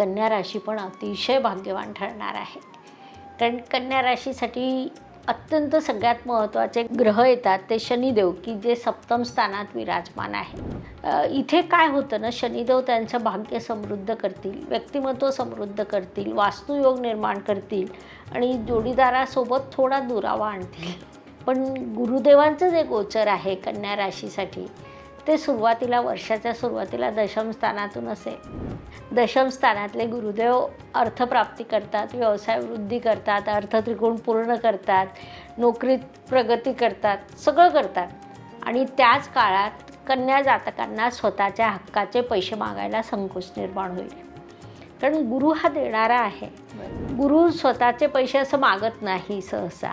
कन्या राशी पण अतिशय भाग्यवान ठरणार आहे. कारण कन्या राशीसाठी अत्यंत सगळ्यात महत्त्वाचे ग्रह येतात ते शनिदेव, की जे सप्तम स्थानात विराजमान आहे. इथे काय होतं ना, शनिदेव त्यांचं भाग्य समृद्ध करतील, व्यक्तिमत्व समृद्ध करतील, वास्तुयोग निर्माण करतील आणि जोडीदारासोबत थोडा दुरावा आणतील. पण गुरुदेवांचं जे गोचर आहे कन्या राशीसाठी ते सुरुवातीला, वर्षाच्या सुरुवातीला दशम स्थानातून असेल. दशम स्थानातले गुरुदेव अर्थप्राप्ती करतात, व्यवसाय वृद्धी करतात, अर्थत्रिकोण पूर्ण करतात, नोकरीत प्रगती करतात, सगळं करतात. आणि त्याच काळात कन्या जातकांना स्वतःच्या हक्काचे पैसे मागायला संकोच निर्माण होईल. कारण गुरु हा देणारा आहे. गुरु स्वतःचे पैसे असं मागत नाही सहसा,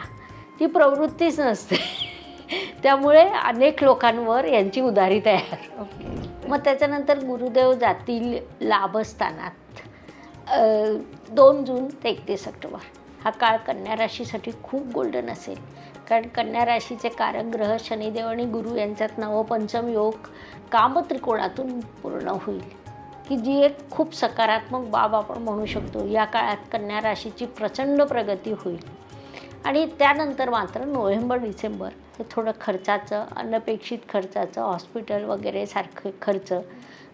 ती प्रवृत्तीच नसते. त्यामुळे अनेक लोकांवर यांची उधारी तयार. मग त्याच्यानंतर गुरुदेव जातील लाभस्थानात 2 जून ते 31 ऑक्टोबर. हा काळ कन्या राशीसाठी खूप गोल्डन असेल. कारण कन्या राशीचे कारक ग्रह शनिदेव आणि गुरु यांच्यात नवपंचम योग कामत्रिकोणातून पूर्ण होईल, की जी एक खूप सकारात्मक बाब आपण म्हणू शकतो. या काळात कन्या राशीची प्रचंड प्रगती होईल. आणि त्यानंतर मात्र नोव्हेंबर डिसेंबर हे थोडं खर्चाचं, अनपेक्षित खर्चाचं, हॉस्पिटल वगैरे सारखे खर्च,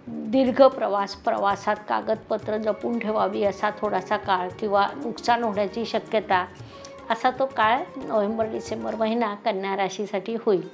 दीर्घ प्रवासात कागदपत्र जपून ठेवावी असा थोडासा काळ किंवा नुकसान होण्याची शक्यता, असा तो काळ नोव्हेंबर डिसेंबर महिना कन्या राशीसाठी होईल.